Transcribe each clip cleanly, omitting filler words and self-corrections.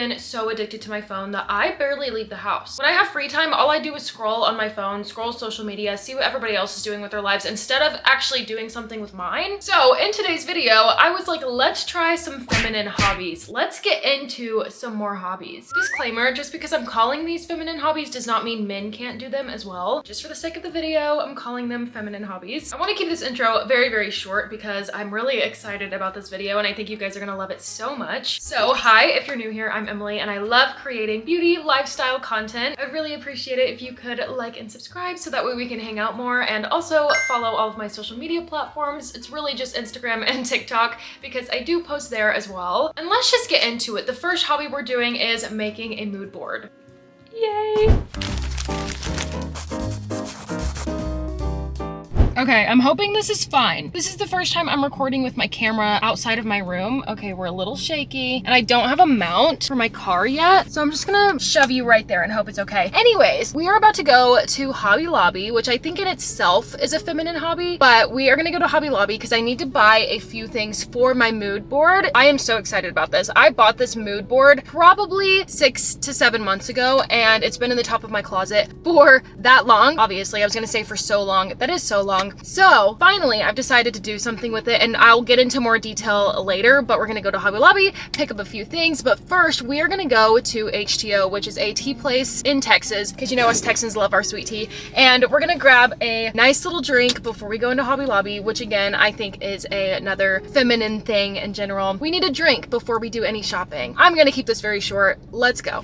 been so addicted to my phone that I barely leave the house. When I have free time, all I do is scroll on my phone, scroll social media, see what everybody else is doing with their lives instead of actually doing something with mine. So in today's video, I was like, let's try some feminine hobbies. Let's get into some more hobbies. Disclaimer, just because I'm calling these feminine hobbies does not mean men can't do them as well. Just for the sake of the video, I'm calling them feminine hobbies. I want to keep this intro very, very short because I'm really excited about this video and I think you guys are gonna love it so much. So hi, if you're new here, I'm Emily and I love creating beauty, lifestyle content. I'd really appreciate it if you could like and subscribe so that way we can hang out more, and also follow all of my social media platforms. It's really just Instagram and TikTok because I do post there as well. And let's just get into it. The first hobby we're doing is making a mood board. Yay! Okay, I'm hoping this is fine. This is the first time I'm recording with my camera outside of my room. Okay, we're a little shaky and I don't have a mount for my car yet, so I'm just gonna shove you right there and hope it's okay. Anyways, we are about to go to Hobby Lobby, which I think in itself is a feminine hobby, but we are gonna go to Hobby Lobby because I need to buy a few things for my mood board. I am so excited about this. I bought this mood board probably 6 to 7 months ago and it's been in the top of my closet for that long. Obviously, I was gonna say for so long. That is so long. So finally, I've decided to do something with it and I'll get into more detail later, but we're gonna go to Hobby Lobby, pick up a few things. But first, we are gonna go to HTO, which is a tea place in Texas, because you know us Texans love our sweet tea. And we're gonna grab a nice little drink before we go into Hobby Lobby, which again, I think is another feminine thing in general. We need a drink before we do any shopping. I'm gonna keep this very short. Let's go.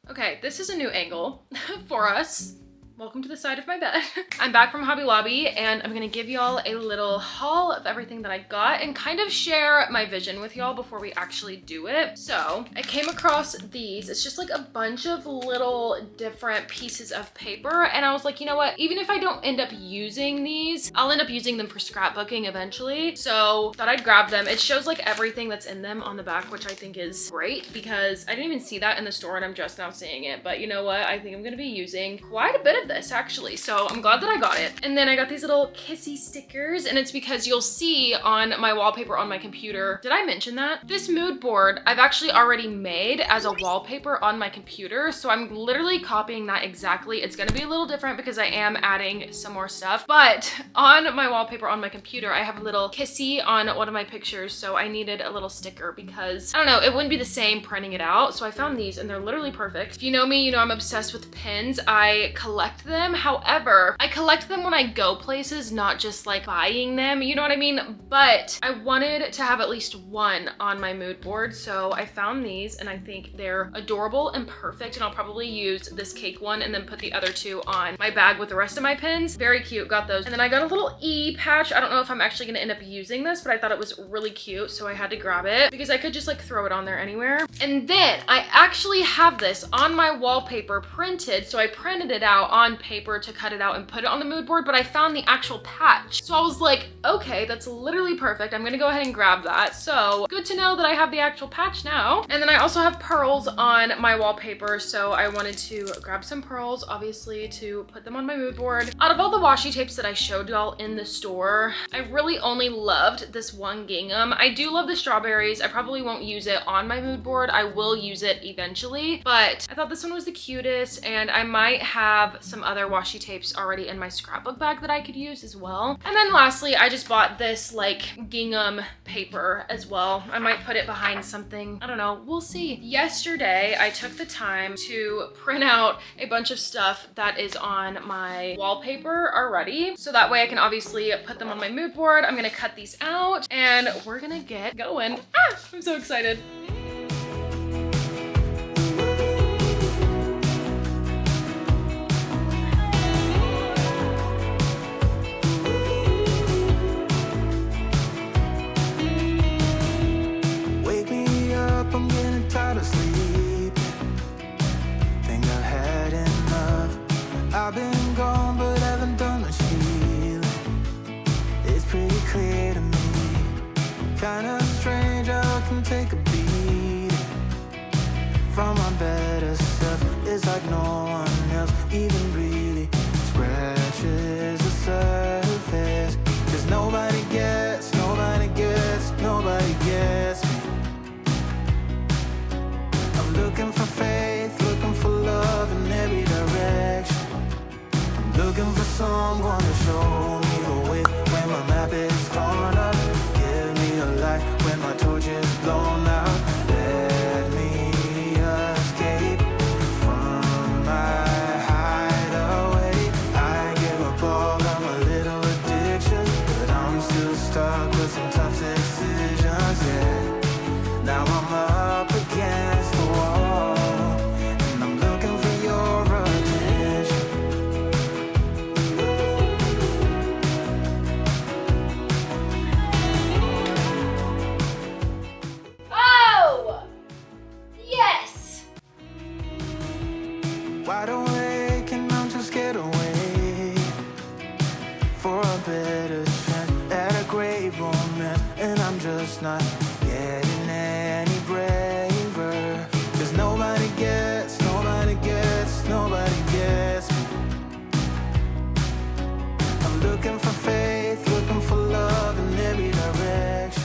Okay, this is a new angle for us. Welcome to the side of my bed. I'm back from Hobby Lobby and I'm gonna give y'all a little haul of everything that I got and kind of share my vision with y'all before we actually do it. So I came across these. It's just like a bunch of little different pieces of paper and I was like, you know what? Even if I don't end up using these, I'll end up using them for scrapbooking eventually. So thought I'd grab them. It shows like everything that's in them on the back, which I think is great because I didn't even see that in the store and I'm just now seeing it. But you know what? I think I'm gonna be using quite a bit of this actually, so I'm glad that I got it. And then I got these little kissy stickers and it's because you'll see on my wallpaper on my computer, did I mention that? This mood board I've actually already made as a wallpaper on my computer, so I'm literally copying that exactly. It's gonna be a little different because I am adding some more stuff, but on my wallpaper on my computer I have a little kissy on one of my pictures, so I needed a little sticker because I don't know, it wouldn't be the same printing it out, so I found these and they're literally perfect. If you know me, you know I'm obsessed with pins. I collect them. However, I collect them when I go places, not just like buying them, you know what I mean? But I wanted to have at least one on my mood board, so I found these and I think they're adorable and perfect, and I'll probably use this cake one and then put the other two on my bag with the rest of my pins. Very cute, got those. And then I got a little E patch. I don't know if I'm actually gonna end up using this, but I thought it was really cute, so I had to grab it because I could just like throw it on there anywhere. And then I actually have this on my wallpaper printed, so I printed it out on paper to cut it out and put it on the mood board, but I found the actual patch. So I was like, okay, that's literally perfect. I'm gonna go ahead and grab that. So good to know that I have the actual patch now. And then I also have pearls on my wallpaper, so I wanted to grab some pearls, obviously, to put them on my mood board. Out of all the washi tapes that I showed y'all in the store, I really only loved this one gingham. I do love the strawberries. I probably won't use it on my mood board. I will use it eventually, but I thought this one was the cutest, and I might have some other washi tapes already in my scrapbook bag that I could use as well. And then lastly, I just bought this like gingham paper as well. I might put it behind something. I don't know. We'll see. Yesterday, I took the time to print out a bunch of stuff that is on my wallpaper already. So that way I can obviously put them on my mood board. I'm gonna cut these out and we're gonna get going. Ah, I'm so excited. I'm getting tired of sleeping. Think I've had enough. I've been gone but haven't done much healing. It's pretty clear to me. Kinda strange how I can take a beating from my better self. It's like no one else even really scratches the surface. Cause nobody gets me. I'm looking for faith, looking for love in every direction. I'm looking for someone to show me the way when my map is torn up. Give me a light when my torch is blown out. Let me escape from my hideaway. I give up all of my little addictions, but I'm still stuck with some tough decisions, yeah. Now I'm up against the wall, and I'm looking for your attention. Oh! Yes! Wide awake and I'm just scared away for a better chance at a great romance, and I'm just not getting any braver. Cause nobody gets me. I'm looking for faith, looking for love in every direction.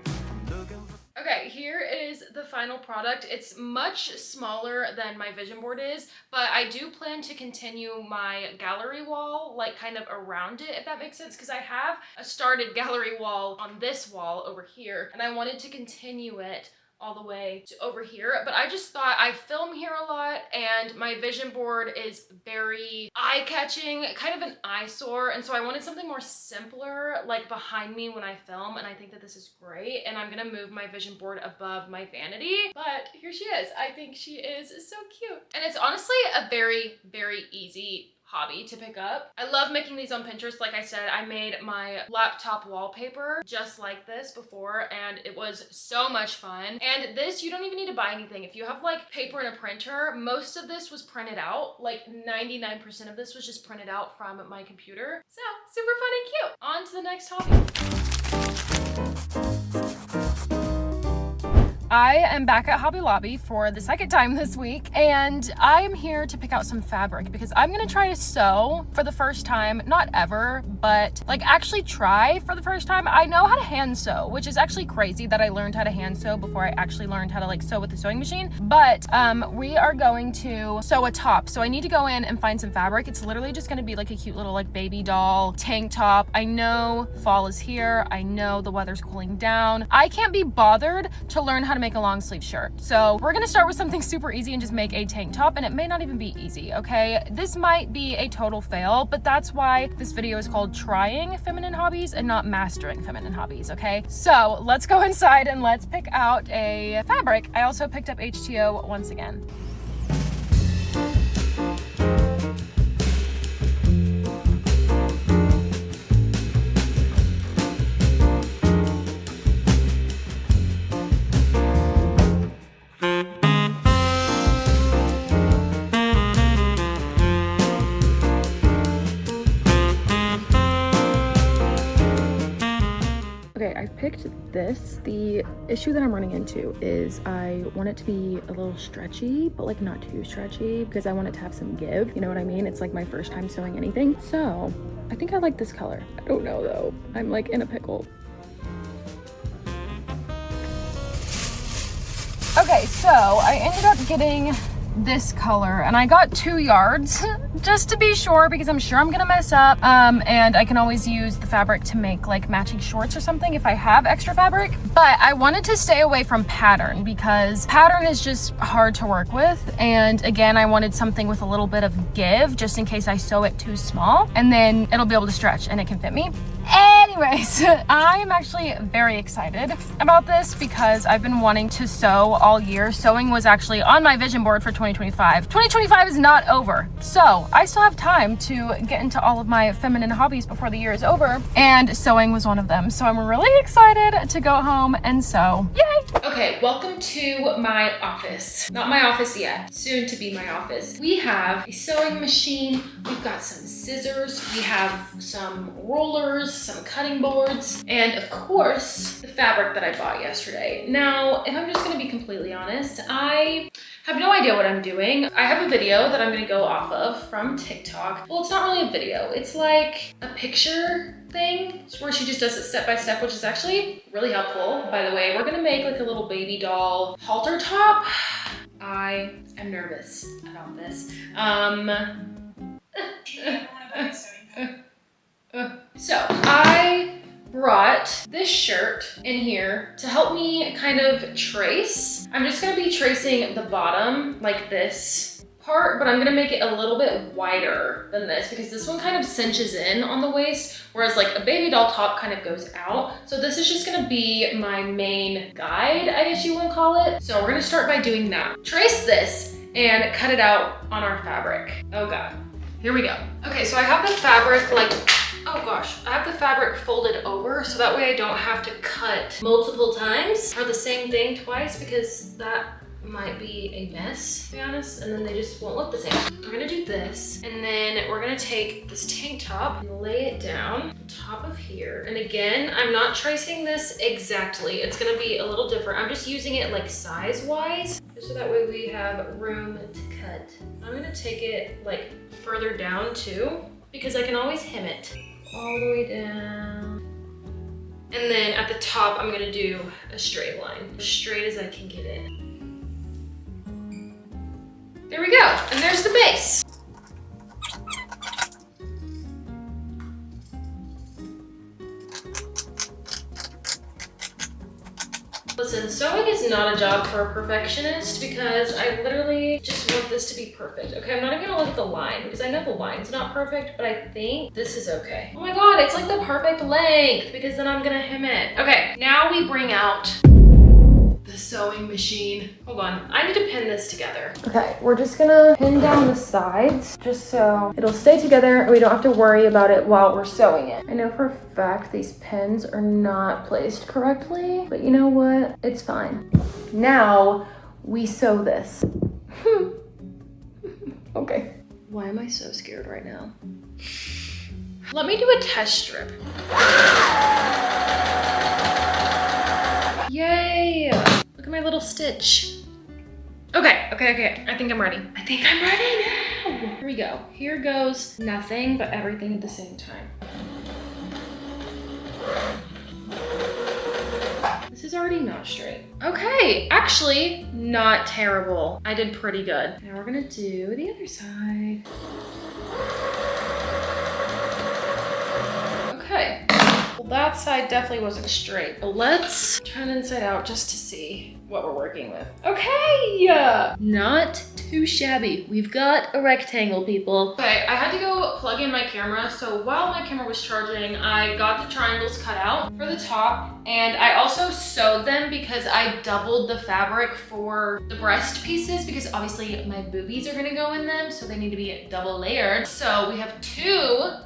I'm looking for Okay, here is the final product. It's much smaller than my vision board is, but I do plan to continue my gallery wall, like kind of around it, if that makes sense, because I have a started gallery wall on this wall over here, and I wanted to continue it all the way to over here. But I just thought, I film here a lot and my vision board is very eye-catching, kind of an eyesore, and so I wanted something more simpler like behind me when I film, and I think that this is great. And I'm gonna move my vision board above my vanity, but here she is. I think she is so cute, and it's honestly a very, very easy hobby to pick up. I love making these on Pinterest. Like I said, I made my laptop wallpaper just like this before, and it was so much fun. And this, you don't even need to buy anything. If you have like paper and a printer, most of this was printed out. Like 99% of this was just printed out from my computer. So super fun and cute. On to the next hobby. I am back at Hobby Lobby for the second time this week, and I am here to pick out some fabric because I'm gonna try to sew for the first time, not ever, but like actually try for the first time. I know how to hand sew, which is actually crazy that I learned how to hand sew before I actually learned how to like sew with the sewing machine, but we are going to sew a top. So I need to go in and find some fabric. It's literally just gonna be like a cute little like baby doll tank top. I know fall is here. I know the weather's cooling down. I can't be bothered to learn how to make a long sleeve shirt. So we're gonna start with something super easy and just make a tank top, and it may not even be easy, okay? This might be a total fail, but that's why this video is called Trying Feminine Hobbies and not Mastering Feminine Hobbies, okay? So let's go inside and let's pick out a fabric. I also picked up HTO once again. I picked this. The issue that I'm running into is I want it to be a little stretchy, but like not too stretchy, because I want it to have some give, you know what I mean? It's like my first time sewing anything. So I think I like this color. I don't know though. I'm like in a pickle. Okay, so I ended up getting this color, and I got 2 yards just to be sure, because I'm sure I'm gonna mess up, and I can always use the fabric to make like matching shorts or something if I have extra fabric. But I wanted to stay away from pattern because pattern is just hard to work with, and again I wanted something with a little bit of give just in case I sew it too small, and then it'll be able to stretch and it can fit me. Anyways, I am actually very excited about this because I've been wanting to sew all year. Sewing was actually on my vision board for 2025. 2025 is not over, so I still have time to get into all of my feminine hobbies before the year is over, and sewing was one of them. So I'm really excited to go home and sew. Yay! Okay, Okay, welcome to my office. Not my office yet, soon to be my office. We have a sewing machine, we've got some scissors, we have some rollers, some cutting boards, and of course, the fabric that I bought yesterday. Now, if I'm just gonna be completely honest, I have no idea what I'm doing. I have a video that I'm gonna go off of from TikTok. Well, it's not really a video, it's like a picture thing where she just does it step by step, which is actually really helpful. By the way, we're gonna make like a little baby doll halter top. I am nervous about this. So I brought this shirt in here to help me kind of trace. I'm just gonna be tracing the bottom like this part, but I'm gonna make it a little bit wider than this because this one kind of cinches in on the waist, whereas like a baby doll top kind of goes out. So this is just gonna be my main guide, I guess you wanna call it. So we're gonna start by doing that. Trace this and cut it out on our fabric. Oh God, here we go. Okay, so I have the fabric like, oh gosh, I have the fabric folded over so that way I don't have to cut multiple times or the same thing twice because that might be a mess, to be honest, and then they just won't look the same. We're gonna do this, and then we're gonna take this tank top and lay it down on top of here. And again, I'm not tracing this exactly. It's gonna be a little different. I'm just using it like size-wise, just so that way we have room to cut. I'm gonna take it like further down too, because I can always hem it all the way down. And then at the top, I'm gonna do a straight line, as straight as I can get it. There we go, and there's the base. Listen, sewing is not a job for a perfectionist because I literally just want this to be perfect. Okay, I'm not even gonna look at the line because I know the line's not perfect, but I think this is okay. Oh my God, it's like the perfect length because then I'm gonna hem it. Okay, now we bring out the sewing machine. Hold on, I need to pin this together. Okay, we're just gonna pin down the sides just so it'll stay together and we don't have to worry about it while we're sewing it. I know for a fact these pins are not placed correctly, but you know what? It's fine. Now we sew this. Okay. Why am I so scared right now? Let me do a test strip. Yay! Look at my little stitch. Okay. I think I'm ready. I think I'm ready now. Here we go. Here goes nothing but everything at the same time. This is already not straight. Okay, actually not terrible. I did pretty good. Now we're gonna do the other side. Okay. Well, that side definitely wasn't straight, but let's turn inside out just to see what we're working with. Okay, not too shabby. We've got a rectangle, people. Okay, I had to go plug in my camera, so while my camera was charging, I got the triangles cut out for the top, and I also sewed them because I doubled the fabric for the breast pieces because obviously my boobies are gonna go in them, so they need to be double layered. So we have 2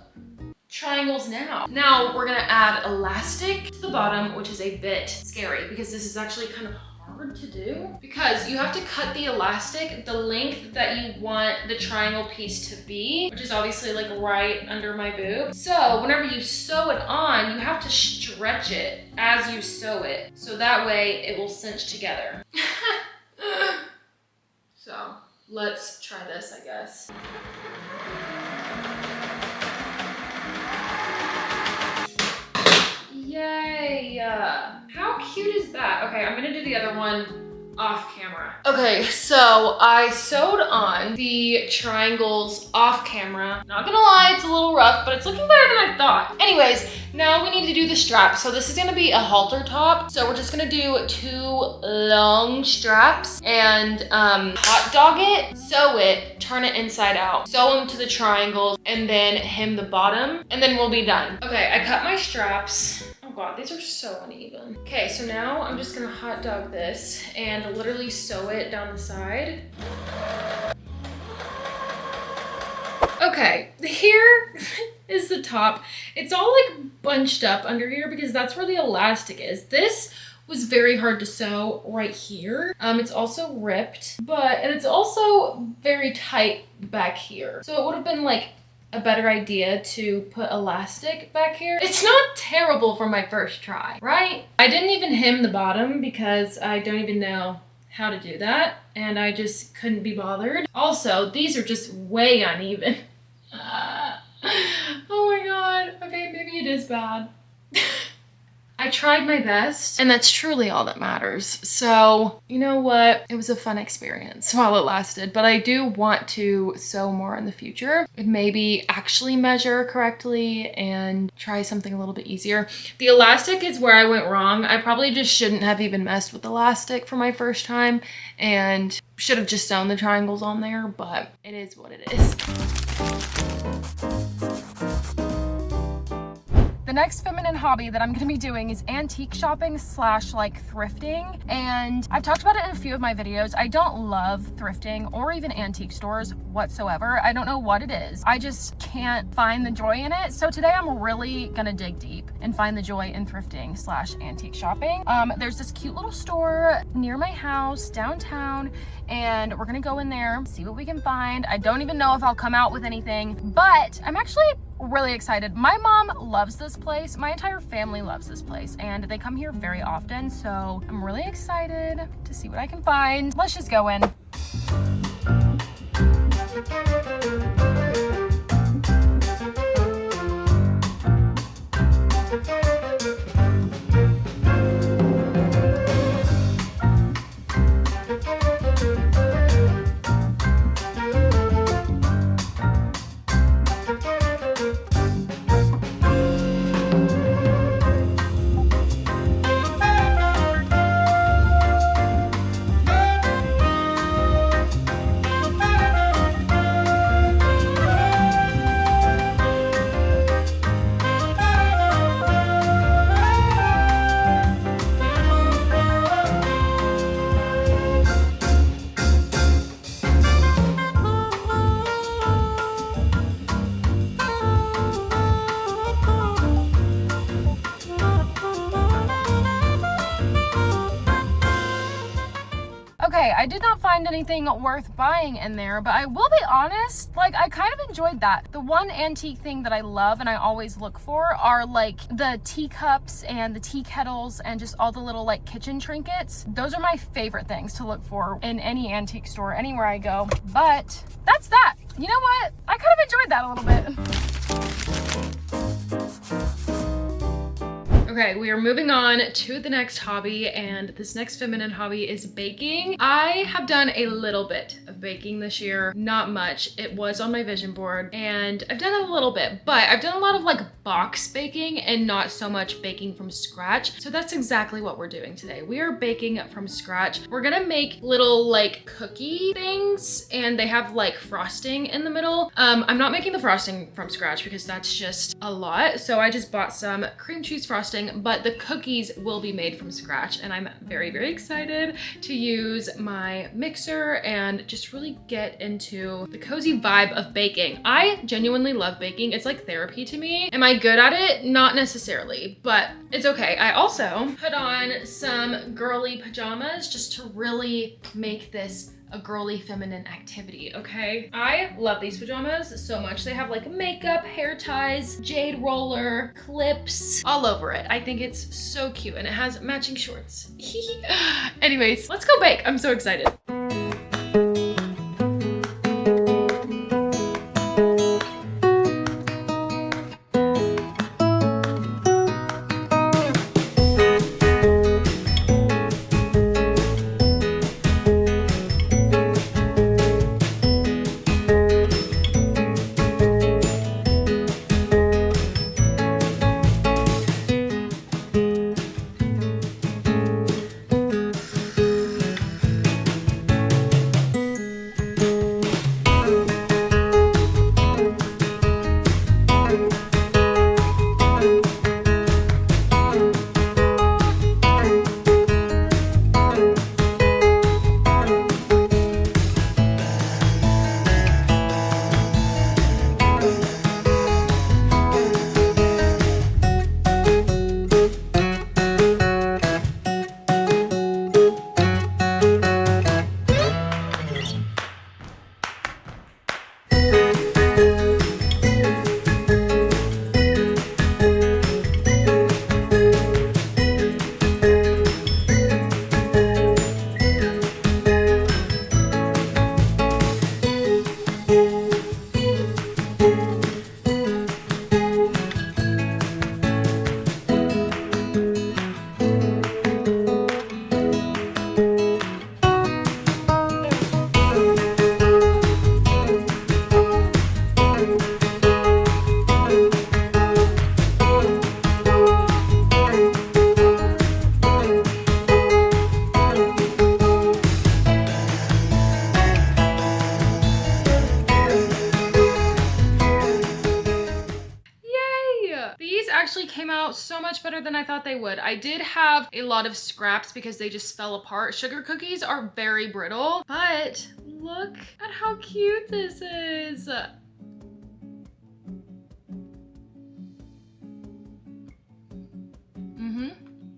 triangles now. Now we're gonna add elastic to the bottom, which is a bit scary because this is actually kind of hard to do because you have to cut the elastic the length that you want the triangle piece to be, which is obviously like right under my boob. So whenever you sew it on, you have to stretch it as you sew it. So that way it will cinch together. So let's try this, I guess. Yay! How cute is that? Okay, I'm gonna do the other one off camera. Okay, so I sewed on the triangles off camera. Not gonna lie, it's a little rough, but it's looking better than I thought. Anyways, now we need to do the strap. So this is gonna be a halter top. So we're just gonna do 2 long straps and hot dog it, sew it, turn it inside out, sew them to the triangles, and then hem the bottom, and then we'll be done. Okay, I cut my straps. Oh God, these are so uneven. Okay, so now I'm just gonna hot dog this and literally sew it down the side. Okay, here is the top. It's all like bunched up under here because that's where the elastic is. This was very hard to sew right here. It's also ripped, and it's also very tight back here. So it would have been like a better idea to put elastic back here. It's not terrible for my first try, right? I didn't even hem the bottom because I don't even know how to do that, and I just couldn't be bothered. Also, these are just way uneven. Oh my god. Okay, maybe it is bad. I tried my best, and that's truly all that matters. So, you know what? It was a fun experience while it lasted, but I do want to sew more in the future and maybe actually measure correctly and try something a little bit easier. The elastic is where I went wrong. I probably just shouldn't have even messed with elastic for my first time and should have just sewn the triangles on there, but it is what it is. The next feminine hobby that I'm gonna be doing is antique shopping slash like thrifting. And I've talked about it in a few of my videos. I don't love thrifting or even antique stores whatsoever. I don't know what it is. I just can't find the joy in it. So today I'm really gonna dig deep and find the joy in thrifting slash antique shopping. There's this cute little store near my house downtown, and we're gonna go in there, see what we can find. I don't even know if I'll come out with anything, but I'm actually really excited. My mom loves this place. My entire family loves this place, and they come here very often. So I'm really excited to see what I can find. Let's just go in. Okay, I did not find anything worth buying in there, but I will be honest, like I kind of enjoyed that. The one antique thing that I love and I always look for are like the teacups and the tea kettles and just all the little like kitchen trinkets. Those are my favorite things to look for in any antique store, anywhere I go. But that's that. You know what? I kind of enjoyed that a little bit. Okay, we are moving on to the next hobby, and this next feminine hobby is baking. I have done a little bit of baking this year, not much. It was on my vision board, and I've done it a little bit, but I've done a lot of like box baking and not so much baking from scratch. So that's exactly what we're doing today. We are baking from scratch. We're gonna make little like cookie things, and they have like frosting in the middle. I'm not making the frosting from scratch because that's just a lot. So I just bought some cream cheese frosting, but the cookies will be made from scratch, and I'm very, very excited to use my mixer and just really get into the cozy vibe of baking. I genuinely love baking. It's like therapy to me. Am I good at it? Not necessarily, but it's okay. I also put on some girly pajamas just to really make this a girly feminine activity, okay? I love these pajamas so much. They have like makeup, hair ties, jade roller, clips, all over it. I think it's so cute, and it has matching shorts. Anyways, let's go bake. I'm so excited. out so much better than I thought they would. I did have a lot of scraps because they just fell apart. Sugar cookies are very brittle, but look at how cute this is.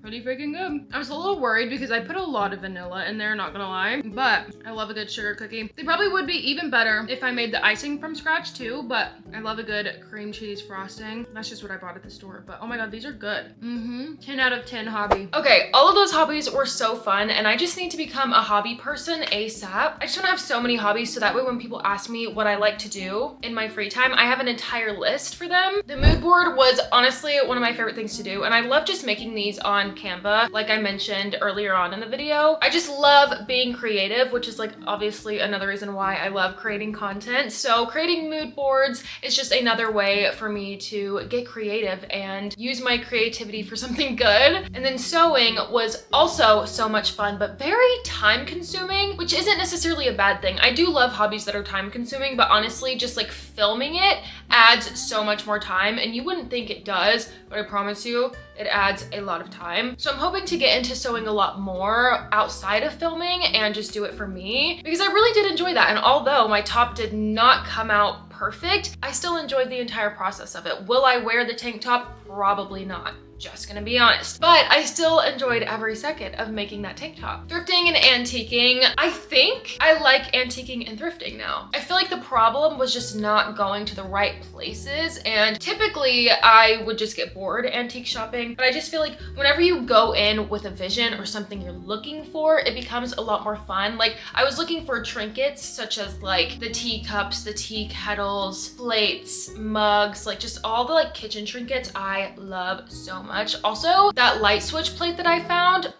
Pretty freaking good. I was a little worried because I put a lot of vanilla in there, not gonna lie, but I love a good sugar cookie. They probably would be even better if I made the icing from scratch too, but I love a good cream cheese frosting. That's just what I bought at the store, but oh my God, these are good. 10 out of 10 hobby. Okay, all of those hobbies were so fun, and I just need to become a hobby person ASAP. I just wanna have so many hobbies so that way when people ask me what I like to do in my free time, I have an entire list for them. The mood board was honestly one of my favorite things to do, and I love just making these on Canva, like I mentioned earlier on in the video. I just love being creative, which is like obviously another reason why I love creating content. So creating mood boards is just another way for me to get creative and use my creativity for something good. And then sewing was also so much fun, but very time consuming, which isn't necessarily a bad thing. I do love hobbies that are time consuming, but honestly, just like filming it adds so much more time, and you wouldn't think it does, but I promise you, it adds a lot of time. So I'm hoping to get into sewing a lot more outside of filming and just do it for me, because I really did enjoy that. And although my top did not come out perfect, I still enjoyed the entire process of it. Will I wear the tank top? Probably not. Just gonna be honest. But I still enjoyed every second of making that tank top. Thrifting and antiquing. I think I like antiquing and thrifting now. I feel like the problem was just not going to the right places, and typically I would just get bored antique shopping, but I just feel like whenever you go in with a vision or something you're looking for, it becomes a lot more fun. Like I was looking for trinkets such as like the teacups, the tea kettles, plates, mugs, like just all the like kitchen trinkets I love so much. Also, that light switch plate that I found,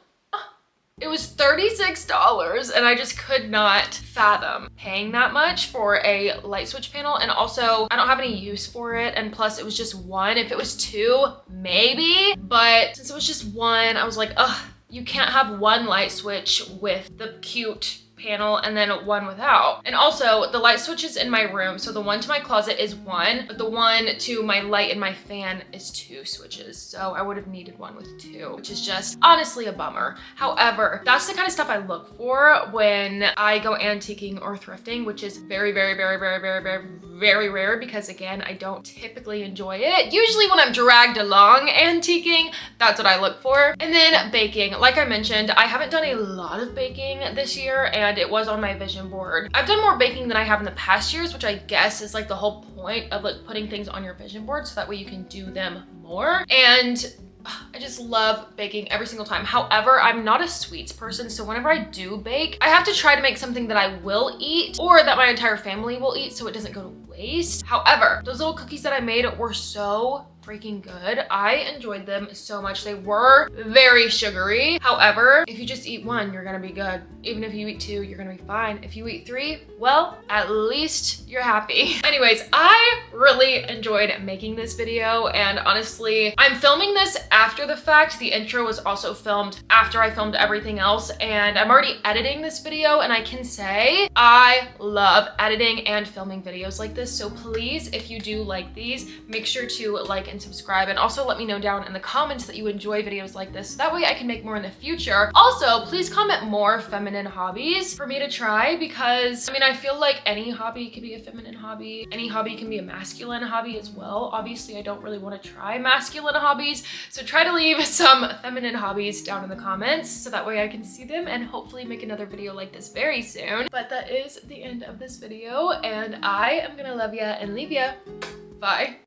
it was $36 and I just could not fathom paying that much for a light switch panel. And also I don't have any use for it. And plus it was just one. If it was two, maybe, but since it was just one, I was like, ugh, you can't have one light switch with the cute panel and then one without. And also the light switches in my room, so the one to my closet is one, but the one to my light and my fan is two switches. So I would have needed one with two, which is just honestly a bummer. However, that's the kind of stuff I look for when I go antiquing or thrifting, which is very, very, very, very, very, very, very rare, because again, I don't typically enjoy it. Usually when I'm dragged along antiquing, that's what I look for. And then baking, like I mentioned, I haven't done a lot of baking this year, and it was on my vision board. I've done more baking than I have in the past years, which I guess is like the whole point of like putting things on your vision board, so that way you can do them more. And I just love baking every single time. However, I'm not a sweets person, so whenever I do bake, I have to try to make something that I will eat or that my entire family will eat, so it doesn't go to waste. However, those little cookies that I made were so freaking good. I enjoyed them so much. They were very sugary. However, if you just eat one, you're gonna be good. Even if you eat two, you're gonna be fine. If you eat three, well, at least you're happy. Anyways, I really enjoyed making this video, and honestly, I'm filming this after the fact. The intro was also filmed after I filmed everything else, and I'm already editing this video, and I can say I love editing and filming videos like this. So please, if you do like these, make sure to like and subscribe, and also let me know down in the comments that you enjoy videos like this, so that way I can make more in the future. Also, please comment more feminine hobbies for me to try, because I mean, I feel like any hobby could be a feminine hobby. Any hobby can be a masculine hobby as well. Obviously, I don't really want to try masculine hobbies, so try to leave some feminine hobbies down in the comments so that way I can see them and hopefully make another video like this very soon. But that is the end of this video, and I am gonna love ya and leave ya. Bye.